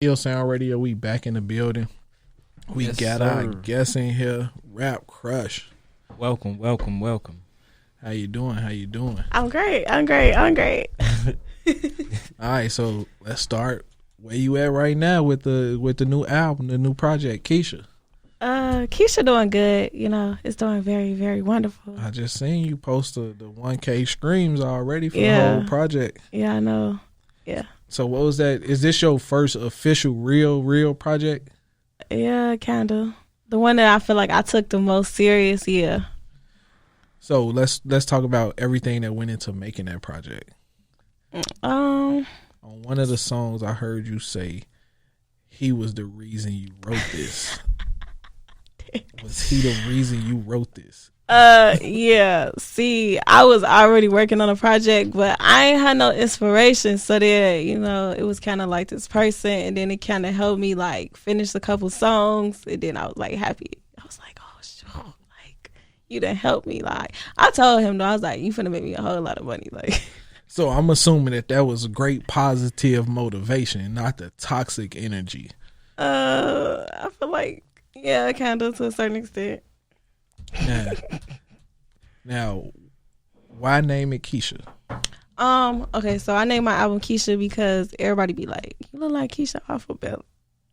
Ill Sound Radio, we back in the building. We Yes, got sir. our guest in here, RapCrush. Welcome. How you doing? I'm great. All right, so let's start. Where you at right now with the new album, the new project, Kiesha? Kiesha doing good. You know, it's doing very, very wonderful. I just seen you post the 1K streams already for the Yeah. whole project. Yeah, I know. Yeah. So what was that? Is this your first official real project? Yeah, kinda. The one that I feel like I took the most serious, yeah. So let's talk about everything that went into making that project. On one of the songs, I heard you say he was the reason you wrote this. Was he the reason you wrote this? Yeah. See, I was already working on a project, but I ain't had no inspiration. So then, you know, it was kind of like this person, and then it kind of helped me like finish a couple songs, and then I was like happy. I was like, oh, sure, like you done helped me. Like I told him though, I was like, you finna make me a whole lot of money, like. So I'm assuming that was great positive motivation, not the toxic energy. I feel like, yeah, kind of to a certain extent. Now, why name it Keisha? Okay, so I named my album Kiesha because everybody be like, you look like Kiesha off of Bell.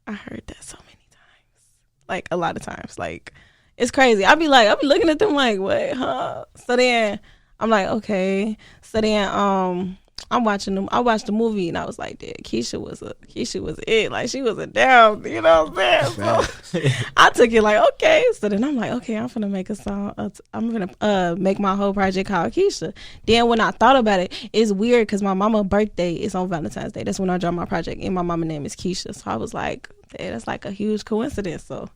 I heard that so many times. Like a lot of times. Like it's crazy. I be looking at them like, what, huh? So then I'm like, okay. So then I watched the movie and I was like, dude, Kiesha was it. Like she was a down, you know what I'm saying? So I took it like, okay. So then I'm like, okay, I'm gonna make a song. I'm gonna make my whole project called Kiesha. Then when I thought about it, it's weird because my mama's birthday is on Valentine's Day. That's when I dropped my project, and my mama's name is Kiesha. So I was like, hey, that's like a huge coincidence. So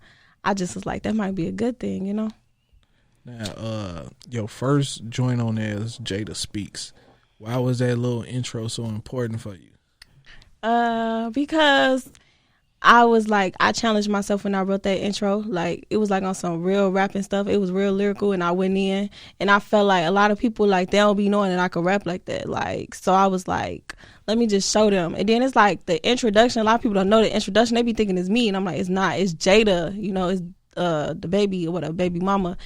I just was like, that might be a good thing, you know? Now, your first joint on there is Jada Speaks. Why was that little intro so important for you? Because I was like, I challenged myself when I wrote that intro. Like, it was like on some real rapping stuff. It was real lyrical, and I went in, and I felt like a lot of people, like, they don't be knowing that I could rap like that. Like, so I was like, let me just show them. And then it's like the introduction. A lot of people don't know the introduction. They be thinking it's me, and I'm like, it's not. It's Jada. You know, it's the baby or whatever, baby mama.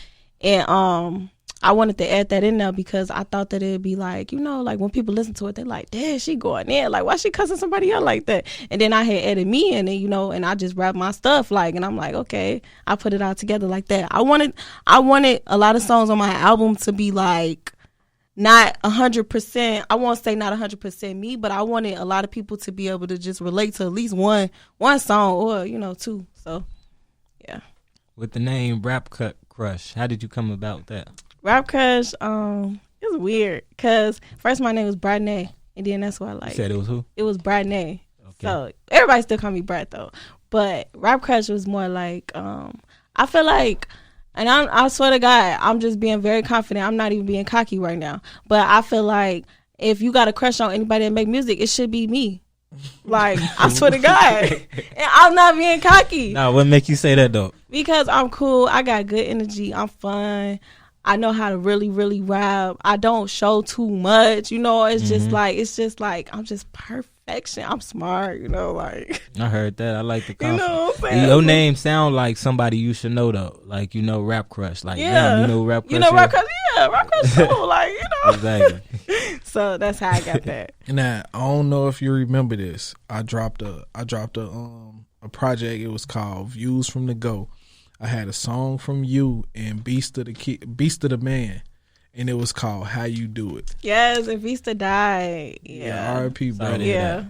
And I wanted to add that in there because I thought that it'd be like, you know, like when people listen to it, they're like, damn, she going in. Like, why she cussing somebody out like that? And then I had added me in it, you know, and I just rapped my stuff like, and I'm like, okay, I put it all together like that. I wanted a lot of songs on my album to be like, not 100%, I won't say not 100% me, but I wanted a lot of people to be able to just relate to at least one song or, you know, two. So, yeah. With the name RapCrush, how did you come about that? RapCrush, it's weird because first my name was Bradney, and then that's why I like. You said it was who? It was Bradney. Okay. So everybody still call me Brad though, but RapCrush was more like I feel like, and I swear to God, I'm just being very confident. I'm not even being cocky right now, but I feel like if you got a crush on anybody that make music, it should be me. Like, I swear to God, and I'm not being cocky. Nah, what make you say that though? Because I'm cool. I got good energy. I'm fun. I know how to really, really rap. I don't show too much. You know, it's just like I'm just perfection. I'm smart. You know, like I heard that. I like the you confidence. know what I'm saying? Your name sound like somebody you should know though. Like, you know, RapCrush. Like, Yeah. damn, you know RapCrush. You know, RapCrush. Yeah, RapCrush cool. Like, you know. Exactly. So that's how I got that. Now, I don't know if you remember this. I dropped a project. It was called Views from the Go. I had a song from you and Beast of the Man, and it was called How You Do It. Yes, and Vista died. Yeah. R.I.P. bro. Sorry to hear Yeah.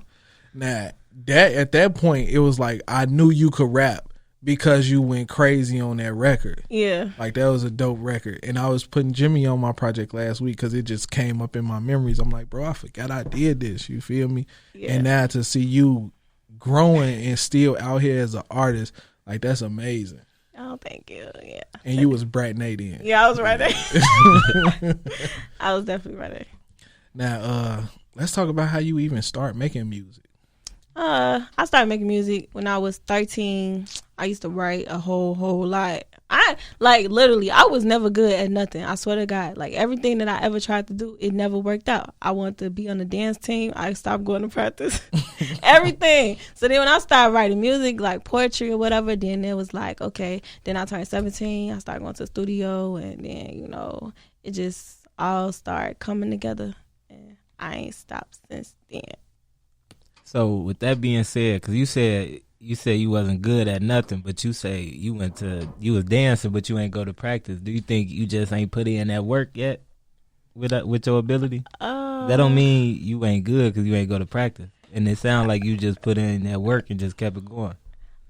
Now, that at that point, it was like I knew you could rap because you went crazy on that record. Yeah. Like, that was a dope record. And I was putting Jimmy on my project last week because it just came up in my memories. I'm like, bro, I forgot I did this. You feel me? Yeah. And now to see you growing and still out here as an artist, like, that's amazing. Oh, thank you. Yeah. And you was Brat Nate then. Yeah, I was right there. I was definitely right there. Now, let's talk about how you even start making music. I started making music when I was 13. I used to write a whole lot. I like literally I was never good at nothing. I swear to God. Like everything that I ever tried to do, it never worked out. I wanted to be on the dance team. I stopped going to practice. Everything. So then when I started writing music, like poetry or whatever, then it was like, okay. Then I turned 17. I started going to the studio, and then, you know, it just all started coming together. And I ain't stopped since then. So with that being said, because you said you wasn't good at nothing, but you say you was dancing, but you ain't go to practice. Do you think you just ain't put in that work yet with your ability? That don't mean you ain't good because you ain't go to practice. And it sounds like you just put in that work and just kept it going.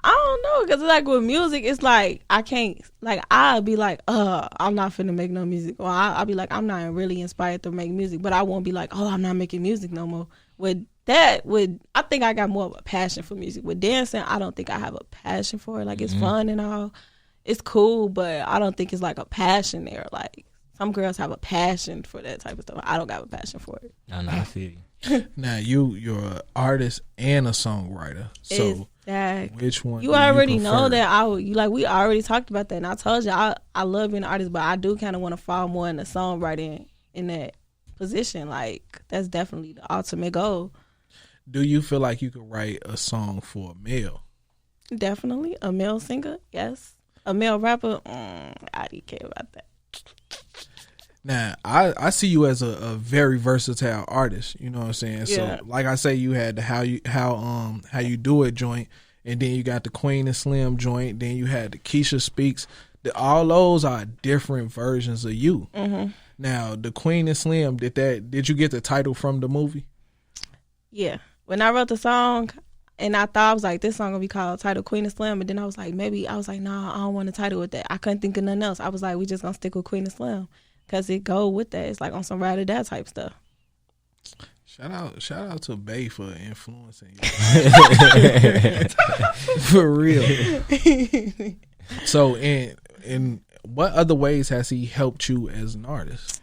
I don't know, because like with music, it's like I can't, like I'll be like, I'm not finna make no music. Or I'll be like, I'm not really inspired to make music, but I won't be like, oh, I'm not making music no more. I think I got more of a passion for music. With dancing, I don't think I have a passion for it. Like, it's fun and all. It's cool, but I don't think it's like a passion there. Like, some girls have a passion for that type of stuff. I don't have a passion for it. I feel you. Now, you're an artist and a songwriter. So, exactly. Which one you already know that we already talked about that. And I told you, I love being an artist, but I do kind of want to fall more in the songwriting in that position. Like, that's definitely the ultimate goal. Do you feel like you could write a song for a male? Definitely. A male singer, yes. A male rapper, I didn't care about that. Now, I see you as a very versatile artist. You know what I'm saying? Yeah. So, like I say, you had the how you do it joint, and then you got the Queen and Slim joint. Then you had the Kiesha Speaks. All those are different versions of you. Mm-hmm. Now, the Queen and Slim, did you get the title from the movie? Yeah. When I wrote the song, and I thought I was like, this song gonna be called title Queen and Slim, but then I was like, nah, I don't want to title with that. I couldn't think of nothing else. I was like, we just gonna stick with Queen and Slim because it go with that. It's like on some ride or die type stuff. Shout out to Bay for influencing you. For real. So in what other ways has he helped you as an artist?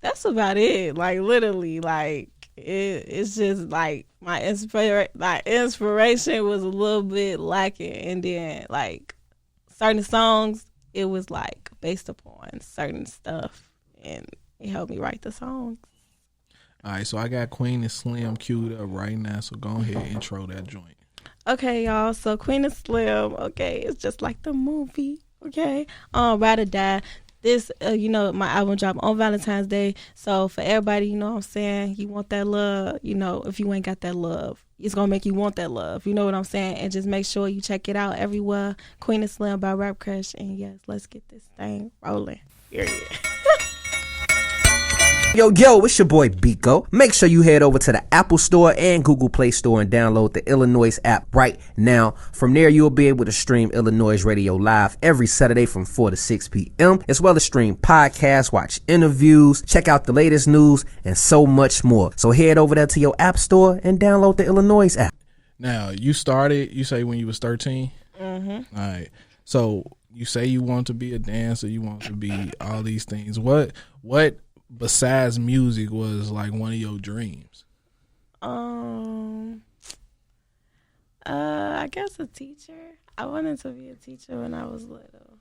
That's about it. Like literally, like it's just like my inspiration was a little bit lacking, and then like certain songs, it was like based upon certain stuff, and it helped me write the songs. All right, so I got Queen and Slim queued up right now, so go ahead and intro that joint. Okay, y'all. So Queen and Slim, okay, it's just like the movie, okay? Ride or Die. This, my album dropped on Valentine's Day. So for everybody, you know what I'm saying, you want that love, if you ain't got that love, it's going to make you want that love. You know what I'm saying? And just make sure you check it out everywhere. Queen and Slim by RapCrush. And yes, let's get this thing rolling. Period. Yo, it's your boy Biko. Make sure you head over to the Apple Store and Google Play Store and download the iLLANOiZE app right now. From there, you'll be able to stream iLLANOiZE Radio live every Saturday from 4 to 6 p.m., as well as stream podcasts, watch interviews, check out the latest news, and so much more. So head over there to your App Store and download the iLLANOiZE app. Now, you say when you was 13? Mm-hmm. All right. So you say you want to be a dancer, you want to be all these things. What besides music was like one of your dreams? I guess a teacher. I wanted to be a teacher when I was little.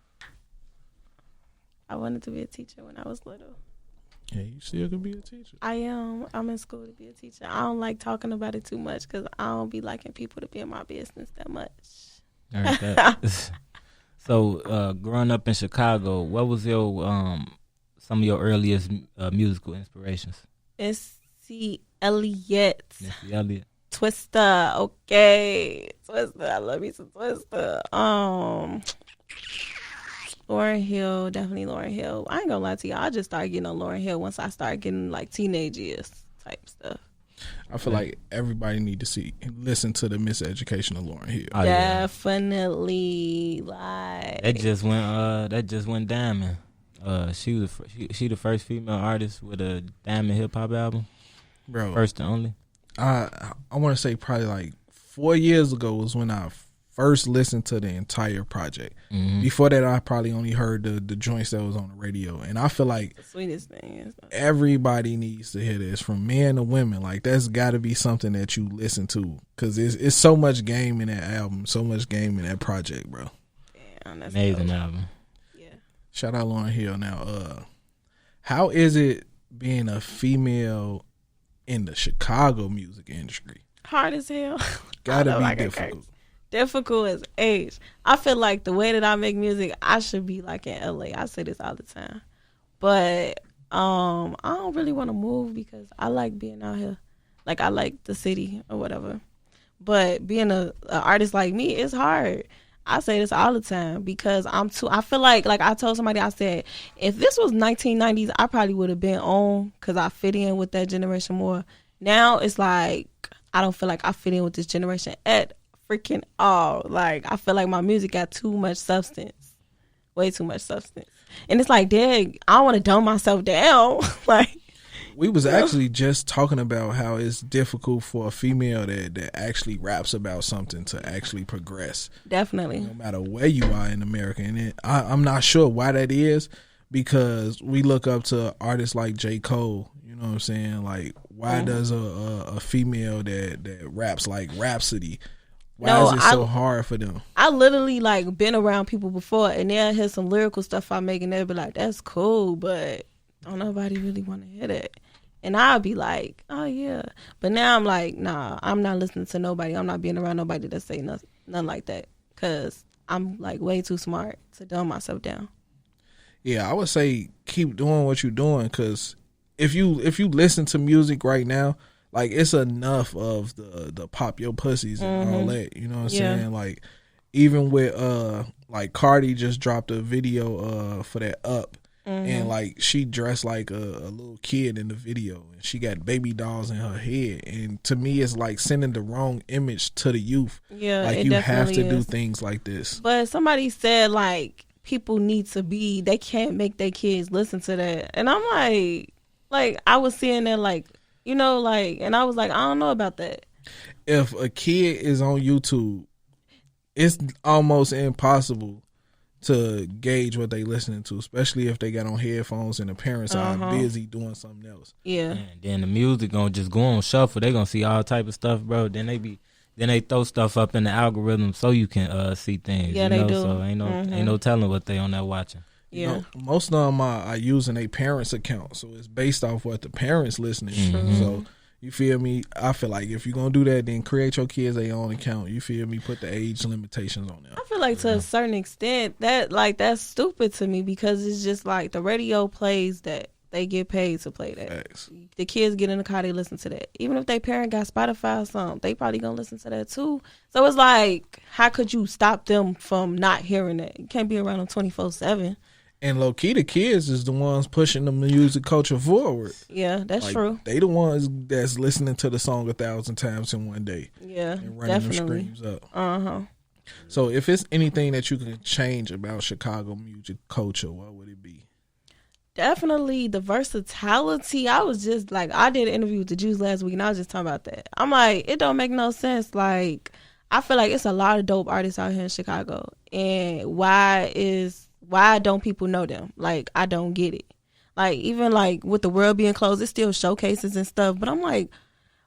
Yeah, you still could be a teacher. I am. I'm in school to be a teacher. I don't like talking about it too much because I don't be liking people to be in my business that much. I heard that. So, growing up in Chicago, what was your some of your earliest musical inspirations? Missy Elliott. Twister. Okay. Twister. I love me some Twister. Lauryn Hill. Definitely Lauryn Hill. I ain't gonna lie to y'all. I just started getting on Lauryn Hill once I started getting like teenage years type stuff. I feel like everybody need to listen to the Miseducation of Lauryn Hill. Oh, definitely. Like that just went diamond. She the first female artist with a diamond hip hop album, bro. First and only. I want to say probably like 4 years ago was when I first listened to the entire project. Mm-hmm. Before that, I probably only heard the joints that was on the radio, and I feel like the sweetest thing is everybody needs to hear this, from men to women. Like, that's got to be something that you listen to, because it's so much game in that album, so much game in that project, bro. Amazing album. Yeah. Shout out Lauryn Hill. Now, how is it being a female in the Chicago music industry? Hard as hell. Gotta be difficult. Difficult as age. I feel like the way that I make music, I should be like in LA. I say this all the time. But I don't really want to move because I like being out here. Like, I like the city or whatever. But being a artist like me, it's hard. I say this all the time because I feel like I told somebody, I said, if this was 1990s, I probably would have been on because I fit in with that generation more. Now it's like, I don't feel like I fit in with this generation at freaking all. Like, I feel like my music got too much substance. Way too much substance. And it's like, dang, I don't want to dumb myself down. Like, we was actually just talking about how it's difficult for a female that actually raps about something to actually progress. Definitely. No matter where you are in America. And I'm not sure why that is, because we look up to artists like J. Cole. You know what I'm saying? Like, why does a female that raps like Rhapsody, why is it so hard for them? I literally been around people before, and they'll hear some lyrical stuff I make, and they'll be like, "That's cool," but don't nobody really want to hear that. And I'll be like, "Oh yeah," but now I'm like, "Nah, I'm not listening to nobody. I'm not being around nobody that say nothing like that, because I'm way too smart to dumb myself down." Yeah, I would say keep doing what you're doing, because if you listen to music right now, it's enough of the pop your pussies and all that. You know what I'm saying? Like, even with Cardi just dropped a video for that Up, and she dressed like a little kid in the video, and she got baby dolls in her head, and to me it's like sending the wrong image to the youth. Yeah, you have to do things like this. But somebody said people need to be, they can't make their kids listen to that, and I'm like I was seeing that and I was like, I don't know about that. If a kid is on YouTube, it's almost impossible to gauge what they listening to, especially if they got on headphones and the parents are busy doing something else. Yeah. And then the music gonna just go on shuffle. They gonna see all type of stuff, bro. Then they throw stuff up in the algorithm so you can see things. Yeah, they do. So ain't no telling what they on there watching. Yeah, most of them are using a parents' account, so it's based off what the parents listening to. So you feel me? I feel like if you're gonna do that, then create your kids their own account. You feel me? Put the age limitations on there. I feel like to a certain extent that that's stupid to me, because it's just the radio plays that, they get paid to play that. Facts. The kids get in the car, they listen to that. Even if their parent got Spotify or something, they probably gonna listen to that too. So it's how could you stop them from not hearing that? You can't be around them 24/7. And low key, the kids is the ones pushing the music culture forward. Yeah, that's true. They the ones that's listening to the song 1,000 times in one day. Yeah, and running definitely. them screams up. So if it's anything that you can change about Chicago music culture, what would it be? Definitely the versatility. I was just I did an interview with the Juice last week, and I was just talking about that. I'm like, it don't make no sense. I feel like it's a lot of dope artists out here in Chicago, and why don't people know them? I don't get it. Even with the world being closed, it's still showcases and stuff. But I'm like,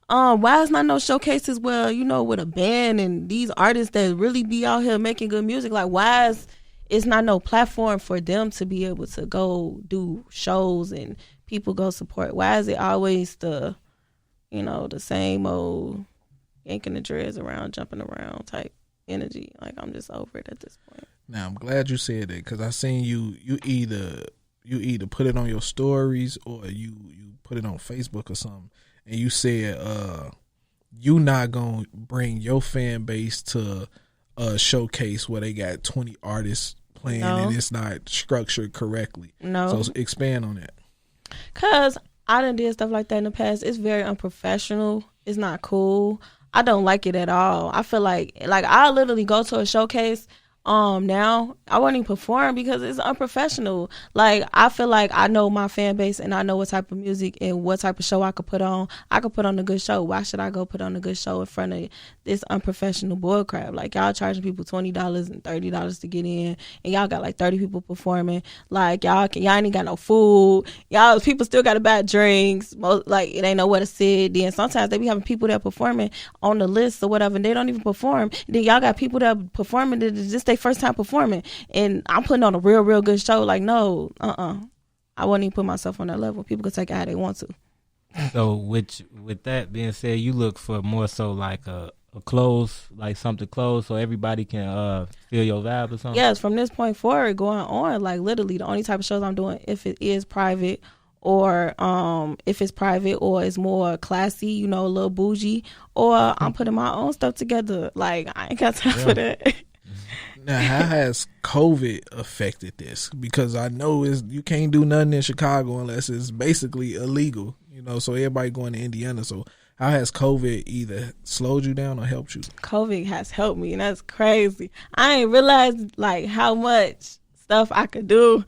why is not no showcases where, with a band and these artists that really be out here making good music? Why is it's not no platform for them to be able to go do shows and people go support? Why is it always the same old yanking the dreads around, jumping around type energy? I'm just over it at this point. Now, I'm glad you said that, because I seen you either put it on your stories or you put it on Facebook or something, and you said you not gonna bring your fan base to a showcase where they got 20 artists playing and it's not structured correctly. No. So expand on that. Cause I done did stuff like that in the past. It's very unprofessional. It's not cool. I don't like it at all. I feel like I literally go to a showcase now I won't even perform because it's unprofessional. I feel like I know my fan base and I know what type of music and what type of show I could put on. I could put on a good show. Why should I go put on a good show in front of it's unprofessional bull crap. Like, y'all charging people $20 and $30 to get in, and y'all got like 30 people performing. Like, y'all ain't got no food. Y'all people still got to buy drinks. Like, it ain't nowhere to sit. Then sometimes they be having people that performing on the list or whatever, and they don't even perform. And then y'all got people that are performing that is just their first time performing, and I'm putting on a real good show. Like, no, I wouldn't even put myself on that level. People can take it how they want to. So with that being said, you look for more so like a close, like something close, so everybody can feel your vibe or something. Yes, from this point forward, going on, like literally the only type of shows I'm doing, if it is private, or if it's private or it's more classy, you know, a little bougie, or I'm putting my own stuff together. Like, I ain't got time for that. Now, how has COVID affected this? Because I know you can't do nothing in Chicago unless it's basically illegal, you know, so everybody going to Indiana. So how has COVID either slowed you down or helped you? COVID has helped me, and that's crazy. I ain't realized, like, how much stuff I could do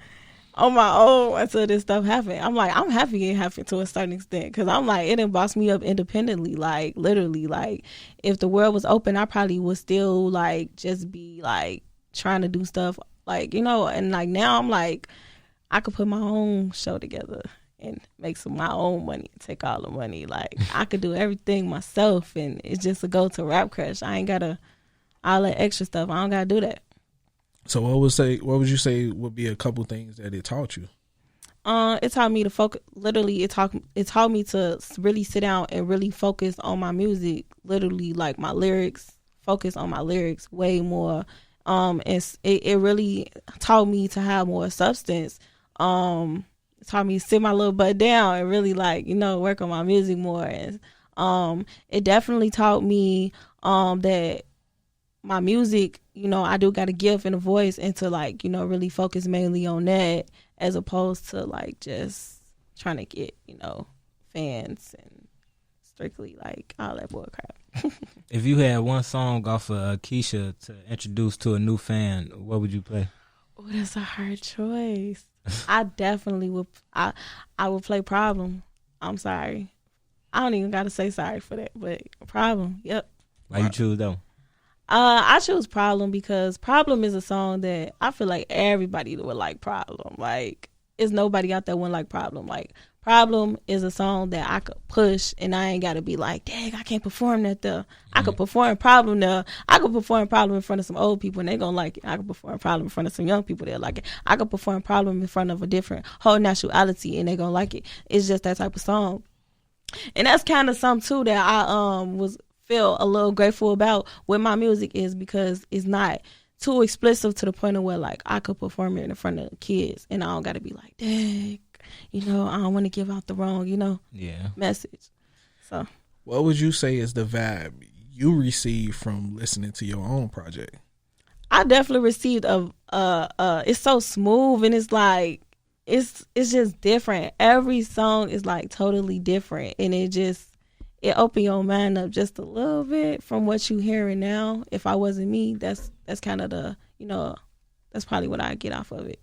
on my own until this stuff happened. I'm like, I'm happy it happened to a certain extent, because I'm like, it done bossed me up independently. Like, literally, like, if the world was open, I probably would still, like, just be, like, trying to do stuff, like, you know, and, like, now I'm like, I could put my own show together and make some my own money, take all the money. Like, I could do everything myself, and it's just a go to RapCrush. I ain't gotta all that extra stuff. I don't gotta do that. So what would you say would be a couple things that it taught you? It taught me to focus. Literally, it taught me to really sit down and really focus on my music. Literally, like my lyrics, focus on my lyrics way more. It really taught me to have more substance. It taught me to sit my little butt down and really, like, you know, work on my music more. And it definitely taught me that my music, you know, I do got a gift and a voice, and to, like, you know, really focus mainly on that as opposed to, like, just trying to get, you know, fans and strictly, like, all that bull crap. If you had one song off of Kiesha to introduce to a new fan, what would you play? Oh, that's a hard choice. I definitely would. I would play Problem. I'm sorry. I don't even got to say sorry for that, but Problem. Yep. Why you choose though? I choose Problem because Problem is a song that I feel like everybody would like Problem. Like, there's nobody out there wouldn't like Problem. Like, Problem is a song that I could push, and I ain't got to be like, dang, I can't perform that there. I could perform Problem there. I could perform Problem in front of some old people, and they going to like it. I could perform Problem in front of some young people, they'll like it. I could perform Problem in front of a different whole nationality, and they going to like it. It's just that type of song. And that's kind of something, too, that I feel a little grateful about with my music, is because it's not too explicit to the point of where, like, I could perform it in front of kids, and I don't got to be like, dang, you know, I don't want to give out the wrong, you know, message. So, what would you say is the vibe you receive from listening to your own project? I definitely received it's so smooth, and it's like, it's just different. Every song is like totally different, and it opened your mind up just a little bit from what you hearing now. If I wasn't me, that's kind of the, you know, that's probably what I get off of it.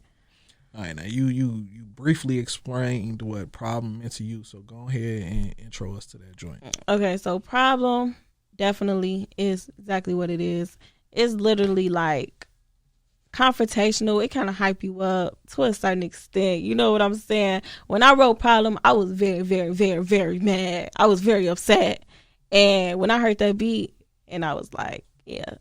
All right, now you briefly explained what Problem meant to you, so go ahead and intro us to that joint. Okay, so Problem definitely is exactly what it is. It's literally like confrontational. It kind of hype you up to a certain extent. You know what I'm saying? When I wrote Problem, I was very, very, very, very mad. I was very upset. And when I heard that beat, and I was like, yeah,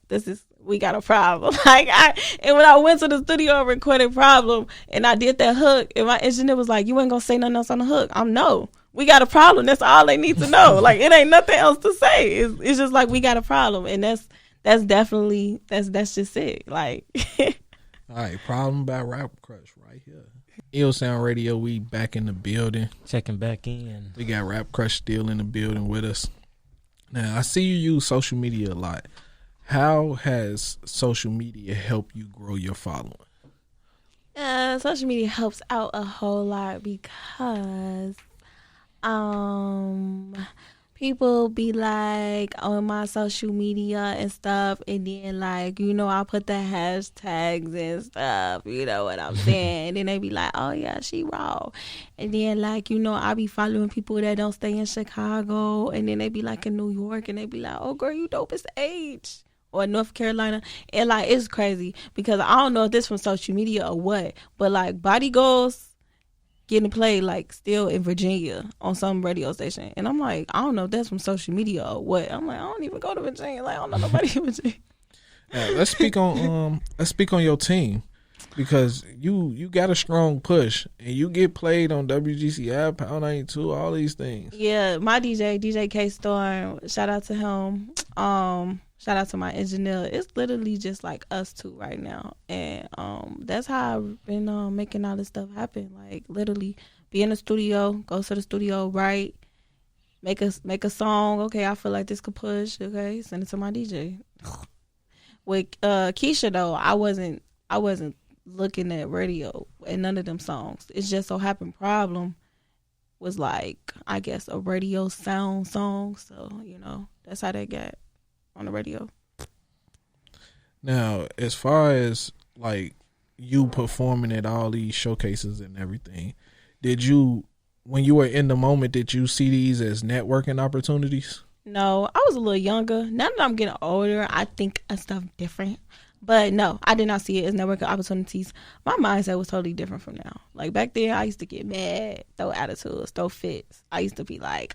we got a problem. And when I went to the studio and recorded Problem, and I did that hook, and my engineer was like, you ain't gonna say nothing else on the hook. No, we got a problem. That's all they need to know. Like, it ain't nothing else to say. It's just like, we got a problem. And that's definitely, that's just it. Like, all right, Problem by RapCrush right here. Ill Sound Radio, we back in the building. Checking back in. We got RapCrush still in the building with us. Now, I see you use social media a lot. How has social media helped you grow your following? Social media helps out a whole lot because people be like on my social media and stuff, and then like, you know, I put the hashtags and stuff, you know what I'm saying? And then they be like, oh yeah, she raw. And then like, you know, I be following people that don't stay in Chicago, and then they be like in New York, and they be like, oh girl, you dope as age. Or North Carolina. And like, it's crazy because I don't know if this from social media or what, but like Body Goals getting played like still in Virginia on some radio station, and I'm like, I don't know if that's from social media or what. I'm like, I don't even go to Virginia. Like, I don't know nobody in Virginia. Let's speak on your team, because you got a strong push and you get played on WGCI, Pound 92, all these things. Yeah, my DJ K Storm, shout out to him. Shout out to my engineer. It's literally just like us two right now. And that's how I've been making all this stuff happen. Like, literally be in the studio, go to the studio, write, make a song. Okay, I feel like this could push. Okay, send it to my DJ. With Kiesha though, I wasn't looking at radio and none of them songs. It's just so happened Problem was like, I guess, a radio sound song. So, you know, that's how they got on the radio. Now, as far as like you performing at all these showcases and everything, did you, when you were in the moment, did you see these as networking opportunities? No, I was a little younger. Now that I'm getting older, I think of stuff different. But no, I did not see it as networking opportunities. My mindset was totally different from now. Like back then, I used to get mad, throw attitudes, throw fits. I used to be like,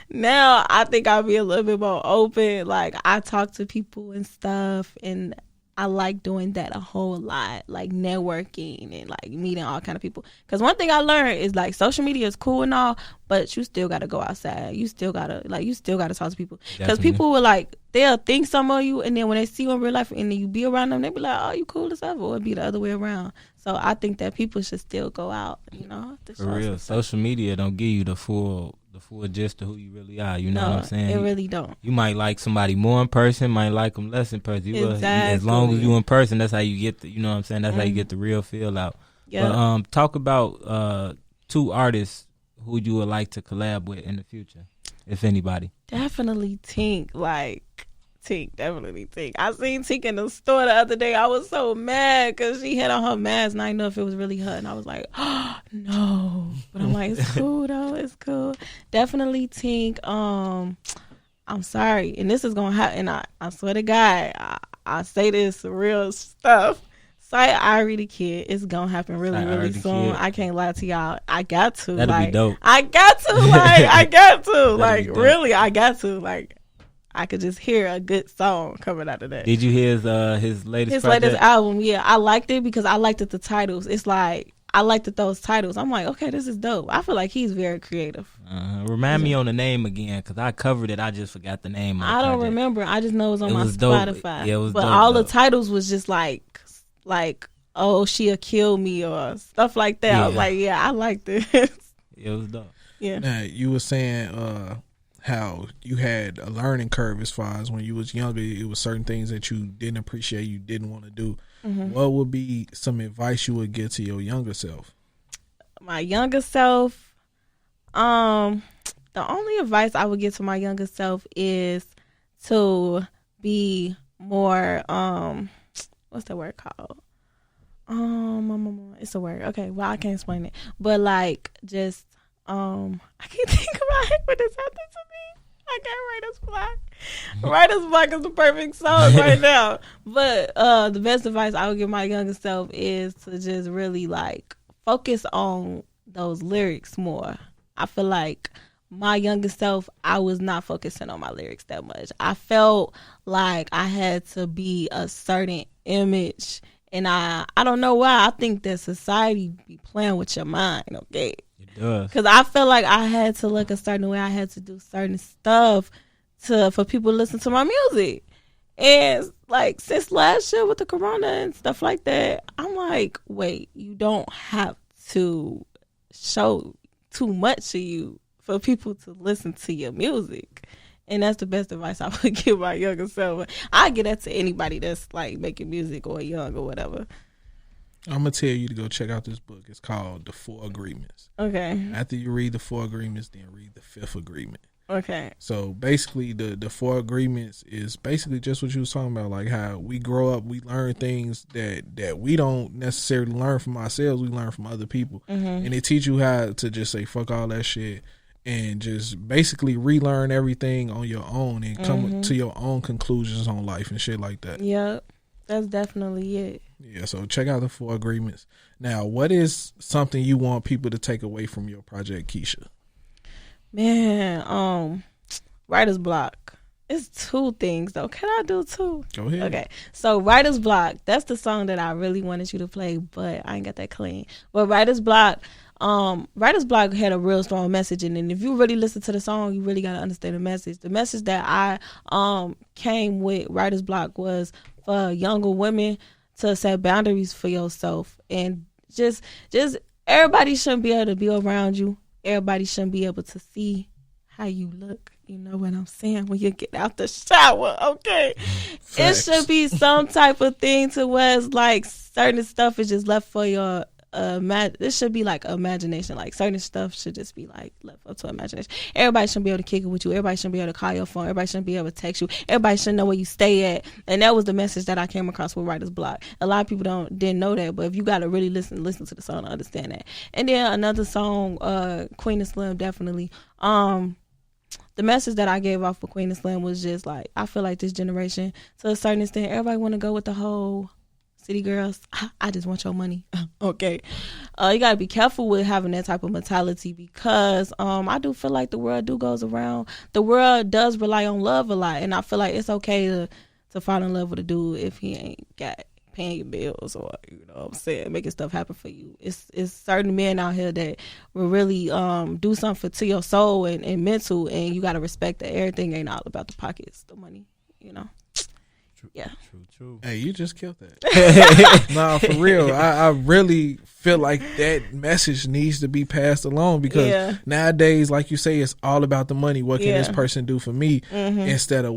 Now I think I'll be a little bit more open. Like, I talk to people and stuff, and I like doing that a whole lot, like networking and like meeting all kind of people. Because one thing I learned is like social media is cool and all, but you still got to go outside. You still got to talk to people. Because people will like, they'll think some of you, and then when they see you in real life and then you be around them, they be like, oh, you cool as ever, or it'd be the other way around. So I think that people should still go out, you know. For real, social media don't give you the full gist of who you really are. You know what I'm saying? It really don't. You might like somebody more in person, might like them less in person. Exactly. As long as you in person, that's how you get the, you know what I'm saying? That's how you get the real feel out. Yeah. But talk about 2 artists who you would like to collab with in the future, if anybody. Definitely Tink. Definitely Tink. I seen Tink in the store the other day. I was so mad because she had on her mask and I didn't know if it was really her. And I was like, oh, no. But I'm like, it's cool though. It's cool. Definitely Tink. I'm sorry. And this is going to happen. I swear to God, I say this real stuff. Sight Irie the Kid. It's going to happen really soon. I can't lie to y'all. I got to. That'll be dope. I got to. I got to. Like, really, I got to. Like, I could just hear a good song coming out of that. Did you hear his latest project? Latest album? Yeah, I liked it because I liked the titles. It's like, I liked those titles. I'm like, okay, this is dope. I feel like he's very creative. Remind me on the name again, because I covered it. I just forgot the name. I don't remember. I just know it was on my Spotify. Yeah, it was but dope, all the titles was just like, oh, she'll kill me or stuff like that. Yeah. I was like, yeah, I like this. It was dope. Yeah. Now, you were saying how you had a learning curve as far as when you was younger, it was certain things that you didn't appreciate, you didn't want to do. Mm-hmm. What would be some advice you would give to your younger self? My younger self, the only advice I would give to my younger self is to be more, what's that word called? It's a word. Okay, well, I can't explain it. But like, just, I can't think about it when this happened to me. I can't Writer's Block. Writer's Block is the perfect song right now. But the best advice I would give my younger self is to just really like focus on those lyrics more. I feel like my younger self, I was not focusing on my lyrics that much. I felt like I had to be a certain image, and I don't know why. I think that society be playing with your mind, okay? Because I felt like I had to look a certain way. I had to do certain stuff for people to listen to my music. And like since last year with the corona and stuff like that, I'm like, wait, you don't have to show too much of you for people to listen to your music. And that's the best advice I would give my younger self. I give that to anybody that's like making music or young or whatever. I'm gonna tell you to go check out this book. It's called The 4 Agreements. Okay. After you read the 4 agreements, then read the 5th agreement. Okay. So basically, the 4 agreements is basically just what you was talking about, like how we grow up, we learn things that we don't necessarily learn from ourselves. We learn from other people, and it teach you how to just say fuck all that shit and just basically relearn everything on your own and come to your own conclusions on life and shit like that. Yep, that's definitely it. Yeah, so check out the 4 agreements. Now, what is something you want people to take away from your project, Kiesha? Man, writer's block. It's 2 things though. Can I do 2? Go ahead. Okay, so writer's block. That's the song that I really wanted you to play, but I ain't got that clean. But writer's block had a real strong message in it. And if you really listen to the song, you really gotta understand the message. The message that I came with writer's block was for younger women to set boundaries for yourself, and just everybody shouldn't be able to be around you. Everybody shouldn't be able to see how you look. You know what I'm saying? When you get out the shower, okay? Facts. It should be some type of thing to where it's like certain stuff is just left for your this should be like imagination. Like certain stuff should just be like left up to imagination. Everybody shouldn't be able to kick it with you. Everybody shouldn't be able to call your phone. Everybody shouldn't be able to text you. Everybody should know where you stay at. And that was the message that I came across with writer's block. A lot of people didn't know that, but if you gotta really listen to the song to understand that. And then another song, Queen and Slim, definitely. The message that I gave off for Queen and Slim was just like, I feel like this generation, to a certain extent, everybody want to go with the whole city girls. I just want your money. Okay. You got to be careful with having that type of mentality, because I do feel like the world goes around. The world does rely on love a lot, and I feel like it's okay to fall in love with a dude if he ain't got paying your bills, or you know what I'm saying, making stuff happen for you. It's certain men out here that will really do something to your soul and mental, and you got to respect that everything ain't all about the pockets, the money, you know. Yeah. True. Hey, you just killed that. Nah, for real. I really feel like that message needs to be passed along, because nowadays, like you say, it's all about the money. What can this person do for me, instead of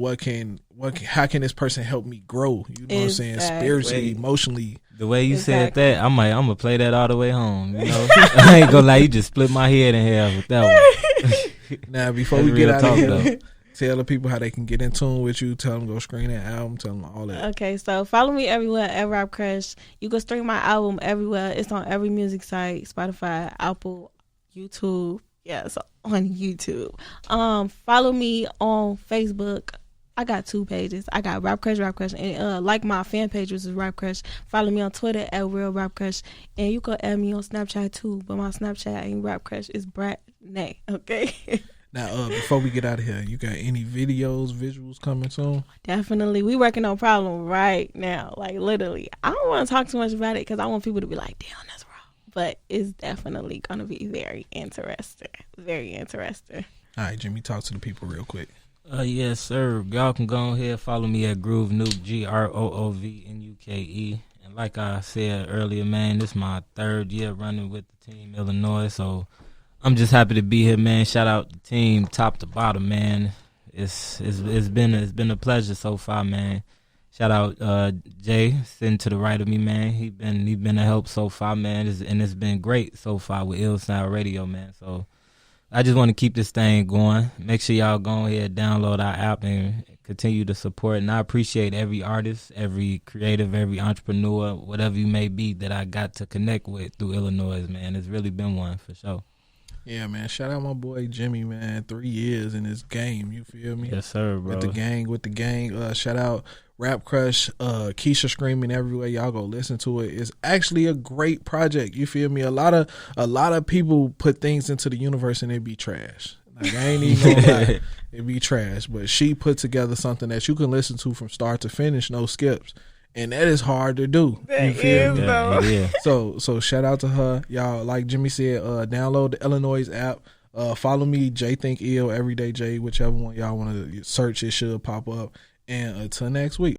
how can this person help me grow? You know what I'm saying? Spiritually, emotionally. The way you said that, I'm gonna play that all the way home. You know, I ain't gonna lie, you just split my head in half with that one. Now, before we get out of here, tell the people how they can get in tune with you. Tell them go stream that album. Tell them all that. Okay, so follow me everywhere at RapCrush. You can stream my album everywhere. It's on every music site: Spotify, Apple, YouTube. Yeah, it's on YouTube. Follow me on Facebook. I got 2 pages. I got RapCrush, and like my fan page, which is RapCrush. Follow me on Twitter at Real RapCrush, and you can add me on Snapchat too. But my Snapchat ain't RapCrush. It's Brat Nay. Okay. Now, before we get out of here, you got any visuals coming soon? Definitely. We working on Problem right now. Like, literally. I don't want to talk too much about it because I want people to be like, damn, that's wrong. But it's definitely going to be very interesting. Very interesting. All right, Jimmy, talk to the people real quick. Yes, sir. Y'all can go ahead, follow me at Groove Nuke, GROOVNUKE. And like I said earlier, man, this is my 3rd year running with the team Illinois, so I'm just happy to be here, man. Shout out the team, top to bottom, man. It's been a pleasure so far, man. Shout out Jay, sitting to the right of me, man. He been a help so far, man. And it's been great so far with Ill Sound Radio, man. So I just want to keep this thing going. Make sure y'all go ahead, download our app, and continue to support. And I appreciate every artist, every creative, every entrepreneur, whatever you may be, that I got to connect with through iLLANOiZE, man. It's really been one for sure. Yeah, man. Shout out my boy Jimmy, man. 3 years in this game. You feel me? Yes, sir, bro. With the gang. Shout out RapCrush, Kiesha screaming everywhere. Y'all go listen to it. It's actually a great project. You feel me? A lot of people put things into the universe and it be trash. Like, I ain't even gonna lie, it be trash. But she put together something that you can listen to from start to finish, no skips. And that is hard to do. You feel me? Yeah. So shout out to her. Y'all, like Jimmy said, download the iLLANOiZE app. Follow me, J Think Ill, Everyday J, whichever one y'all want to search, it should pop up. And until next week.